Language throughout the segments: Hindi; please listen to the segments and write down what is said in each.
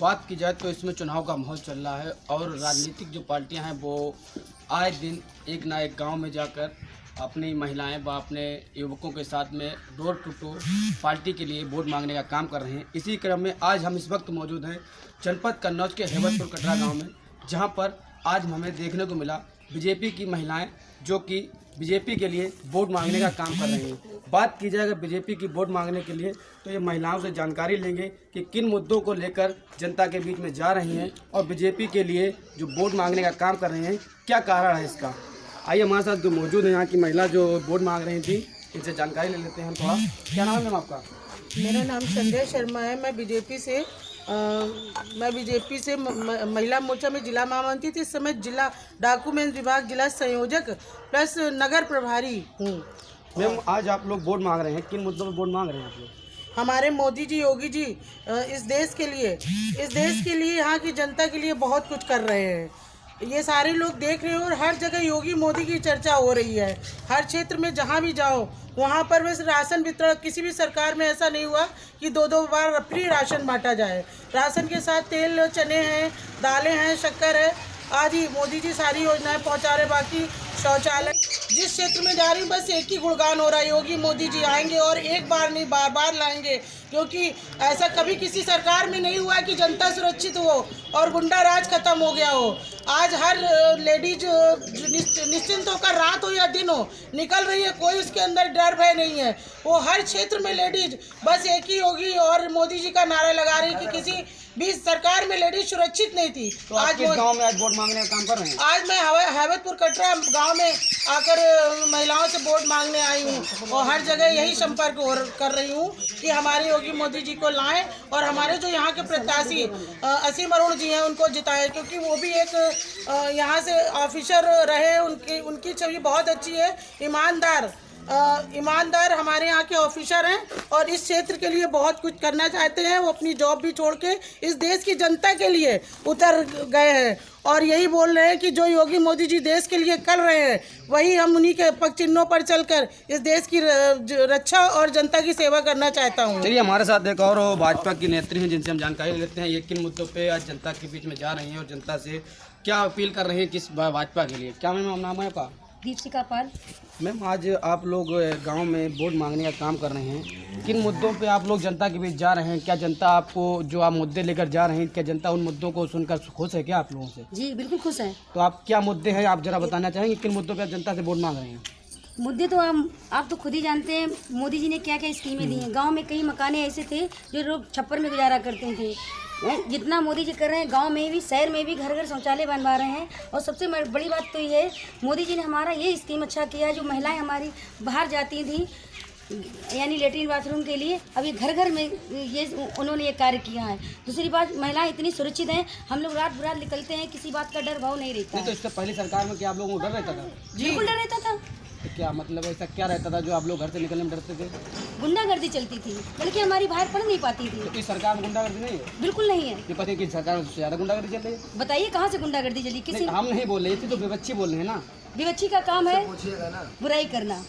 बात की जाए तो इसमें चुनाव का माहौल चल रहा है और राजनीतिक जो पार्टियां हैं वो आए दिन एक ना एक गांव में जाकर अपनी महिलाएं व अपने युवकों के साथ में डोर टू डोर पार्टी के लिए वोट मांगने का काम कर रहे हैं। इसी क्रम में आज हम इस वक्त मौजूद हैं जनपद कन्नौज के हेवतपुर कटरा गाँव में, जहाँ पर आज हमें देखने को मिला बीजेपी की महिलाएँ जो कि बीजेपी के लिए वोट मांगने का काम कर रही हैं। बात की जाए अगर बीजेपी की वोट मांगने के लिए तो ये महिलाओं से जानकारी लेंगे कि किन मुद्दों को लेकर जनता के बीच में जा रही हैं और बीजेपी के लिए जो वोट मांगने का काम कर रहे हैं क्या कारण है इसका। आइए हमारे साथ जो मौजूद है यहाँ की महिला जो वोट मांग रही थी, इनसे जानकारी ले लेते हैं हम थोड़ा। क्या नाम है मैम आपका? मेरा नाम संजय शर्मा है। मैं बीजेपी से महिला मोर्चा में जिला महामंत्री थी। इस समय जिला डॉक्यूमेंट विभाग जिला संयोजक प्लस नगर प्रभारी हूँ। मैम आज आप लोग वोट मांग रहे हैं, किन मुद्दों पर वोट मांग रहे हैं आप लोग? हमारे मोदी जी योगी जी इस देश के लिए यहाँ की जनता के लिए बहुत कुछ कर रहे हैं। ये सारे लोग देख रहे हैं और हर जगह योगी मोदी की चर्चा हो रही है। हर क्षेत्र में जहाँ भी जाओ वहाँ पर बस राशन वितरण, किसी भी सरकार में ऐसा नहीं हुआ कि दो बार फ्री राशन बांटा जाए। राशन के साथ तेल, चने हैं, दालें हैं, शक्कर है आदि मोदी जी सारी योजनाएं पहुँचा रहे। बाकी शौचालय जिस क्षेत्र में जा रही हूँ बस एक ही गुणगान हो रहा है, योगी मोदी जी आएंगे और एक बार नहीं बार बार लाएंगे, क्योंकि ऐसा कभी किसी सरकार में नहीं हुआ कि जनता सुरक्षित हो और गुंडा राज खत्म हो गया हो। आज हर लेडीज निश्चिंत होकर रात हो या दिन हो निकल रही है, कोई उसके अंदर डर भय नहीं है। वो हर क्षेत्र में लेडीज बस एक ही योगी और मोदी जी का नारा लगा रही कि किसी भी सरकार में लेडीज सुरक्षित नहीं थी। तो आज किस गांव में आज वोट मांगने का काम कर रहे हैं? आज मैं हेवतपुर कटरा गांव में आकर महिलाओं से वोट मांगने आई हूं और हर जगह यही संपर्क कर रही हूं कि हमारे योगी मोदी जी को लाएं और हमारे जो यहाँ के प्रत्याशी असीम अरुण जी हैं उनको जिताएं, क्योंकि वो भी एक यहाँ से ऑफिसर रहे। उनकी छवि बहुत अच्छी है। ईमानदार हमारे यहाँ के ऑफिसर हैं और इस क्षेत्र के लिए बहुत कुछ करना चाहते हैं। वो अपनी जॉब भी छोड़ के इस देश की जनता के लिए उतर गए हैं और यही बोल रहे हैं कि जो योगी मोदी जी देश के लिए कर रहे हैं वही हम उन्हीं के पग चिन्हों पर चलकर इस देश की रक्षा और जनता की सेवा करना चाहता हूँ। चलिए हमारे साथ एक और भाजपा की नेत्री हैं जिनसे हम जानकारी लेते हैं ये किन मुद्दों पे आज जनता के बीच में जा रही हैं और जनता से क्या अपील कर रहे हैं किस भाजपा के लिए। क्या मैम नाम है आपका? दीपिका पाल। मैम आज आप लोग गांव में वोट मांगने का काम कर रहे हैं, किन मुद्दों पे आप लोग जनता के बीच जा रहे हैं? क्या जनता आपको जो आप मुद्दे लेकर जा रहे हैं क्या जनता उन मुद्दों को सुनकर खुश है क्या आप लोगों से? जी बिल्कुल खुश हैं। तो आप क्या मुद्दे हैं आप जरा बताना चाहेंगे, किन मुद्दों पे आप जनता से वोट मांग रहे हैं? मुद्दे तो आप तो खुद ही जानते हैं मोदी जी ने क्या क्या स्कीमें दी हैं। गांव में कई मकाने ऐसे थे जो लोग छप्पर में गुजारा करते थे। जितना मोदी जी कर रहे हैं गांव में भी शहर में भी घर घर शौचालय बनवा रहे हैं। और सबसे बड़ी बात तो ये है मोदी जी ने हमारा ये स्कीम अच्छा किया है। जो महिलाएं हमारी बाहर जाती थी यानी लेटरिन बाथरूम के लिए, अभी घर घर में ये उन्होंने ये कार्य किया है। दूसरी बात महिलाएं इतनी सुरक्षित हैं, हम लोग रात बिरात निकलते हैं, किसी बात का डर भाव नहीं रहता। तो इससे पहली सरकार में क्या आप लोगों को डर रहता था? बिल्कुल डर रहता था। तो क्या मतलब ऐसा क्या रहता था जो आप लोग घर से निकलने में डरते थे? गुंडागर्दी चलती थी, बल्कि हमारी बाहर पढ़ नहीं पाती थी। तो इस सरकार में गुंडागर्दी नहीं है? बिल्कुल नहीं है। ये पता है कि सरकार में ज़्यादा गुंडागर्दी चल रही है। बताइए कहाँ से गुंडागर्दी चली? किसी हम नहीं बोल रहे थे, तो विपक्षी बोल रहे हैं ना। विपक्षी का काम है बुराई करना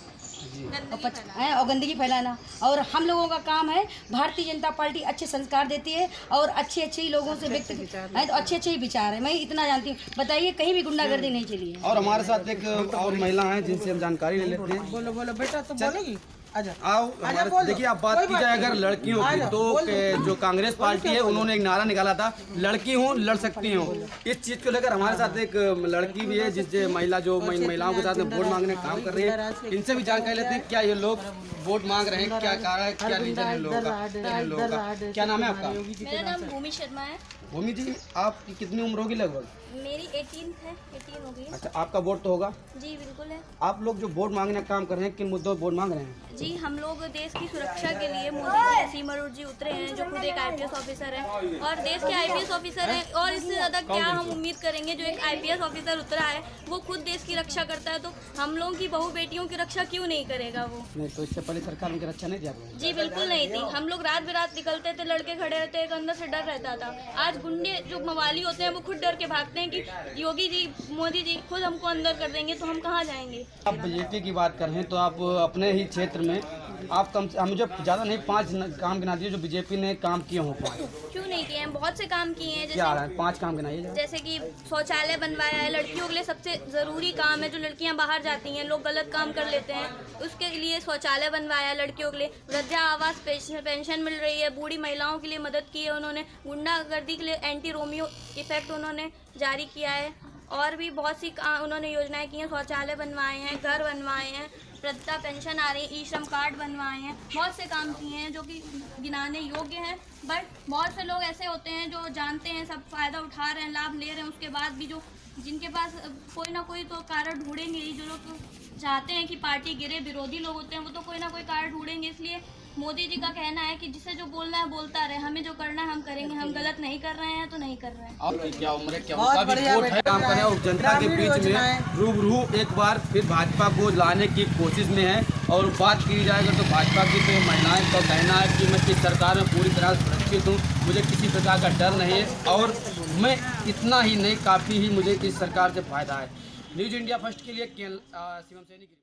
और गंदगी फैलाना, और हम लोगों का काम है भारतीय जनता पार्टी अच्छे संस्कार देती है और अच्छे लोगों से व्यक्त है तो अच्छे ही विचार है। मैं इतना जानती हूँ। बताइए कहीं भी गुंडागर्दी नहीं चली है। और हमारे साथ एक और महिला है जिनसे हम जानकारी ले लेते हैं। बोलो बेटा, तो बोलोगी? आओ देखिए, आप बात की जाए अगर लड़कियों की तो जो कांग्रेस पार्टी है उन्होंने एक नारा निकाला था, लड़की हूँ लड़ सकती हूँ। इस चीज़ को लेकर हमारे साथ एक लड़की भी है जिससे महिलाओं के साथ वोट मांगने का काम कर रही है। इनसे भी जानकारी लेते हैं क्या ये लोग वोट मांग रहे हैं, क्या कारण है, क्या रीजन है लोगों का। क्या नाम है आपका? मेरा नाम भूमि शर्मा है। भूमि जी, आपकी कितनी उम्र होगी लगभग? मेरी 18 हो गई। अच्छा, आपका वोट तो होगा? जी बिल्कुल है। आप लोग जो वोट मांगने का काम कर रहे हैं किन मुद्दों पर वोट मांग रहे हैं? जी हम लोग देश की सुरक्षा के लिए मोदी जी असीम अरुण जी उतरे हैं, जो खुद एक आईपीएस ऑफिसर है और देश के आईपीएस ऑफिसर हैं। और इससे ज़्यादा क्या हम उम्मीद करेंगे? जो एक आईपीएस ऑफिसर उतरा है वो खुद देश की रक्षा करता है, तो हम लोगों की बहू बेटियों की रक्षा क्यों नहीं करेगा वो? नहीं, तो इससे पहले सरकार उनकी रक्षा नहीं थी? जी बिल्कुल नहीं थी। हम लोग रात बिरात निकलते थे, लड़के खड़े रहते, एक अंदर से डर रहता था। आज गुंडे जो मवाली होते हैं वो खुद डर के भागते हैं कि योगी जी मोदी जी खुद हमको अंदर कर देंगे तो हम कहाँ जाएंगे। आप बीजेपी की बात कर रहे हैं तो आप अपने ही क्षेत्र में में आप कम से मुझे ज़्यादा नहीं 5 काम गिना दीजिए जो बीजेपी ने काम किए हों। 5 क्यों नहीं किए हैं, बहुत से काम किए हैं। क्या है 5 काम गिनाइए। जैसे कि शौचालय बनवाया है, लड़कियों के लिए सबसे ज़रूरी काम है, जो लड़कियां बाहर जाती हैं, लोग गलत काम कर लेते हैं, उसके लिए शौचालय बनवाया है लड़कियों के लिए। वृद्धा आवास पेंशन मिल रही है, बूढ़ी महिलाओं के लिए मदद की है उन्होंने। गुंडागर्दी के लिए एंटी रोमियो इफेक्ट उन्होंने जारी किया है, और भी बहुत सी उन्होंने योजनाएं की हैं। शौचालय बनवाए हैं, घर बनवाए हैं, वृद्धा पेंशन आ रही है, ई श्रम कार्ड बनवाए हैं, बहुत से काम किए हैं जो कि गिनाने योग्य हैं। बट बहुत से लोग ऐसे होते हैं जो जानते हैं, सब फ़ायदा उठा रहे हैं, लाभ ले रहे हैं, उसके बाद भी जो जिनके पास कोई ना कोई तो कारण ढूंढेंगे ही। जो लोग चाहते हैं कि पार्टी गिरे, विरोधी लोग होते हैं, वो तो कोई ना कोई कारण ढूंढेंगे। इसलिए मोदी जी का कहना है कि जिसे जो बोलना है बोलता रहे, हमें जो करना है हम करेंगे, हम गलत नहीं कर रहे हैं तो नहीं कर रहे हैं। और क्या उम्र है, क्या बहुत उनका भी बढ़िया वोट है, काम करें और जनता के बीच में रूबरू एक बार फिर भाजपा को लाने की कोशिश में है। और बात की जाएगा तो भाजपा की तो महिलाएं का कहना है कि मैं इस सरकार में पूरी तरह सुरक्षित हूँ, मुझे किसी प्रकार का डर नहीं है, और मैं इतना ही नहीं काफ़ी ही मुझे इस सरकार से फायदा है। न्यूज़ इंडिया फर्स्ट के लिए शिवम सैनी की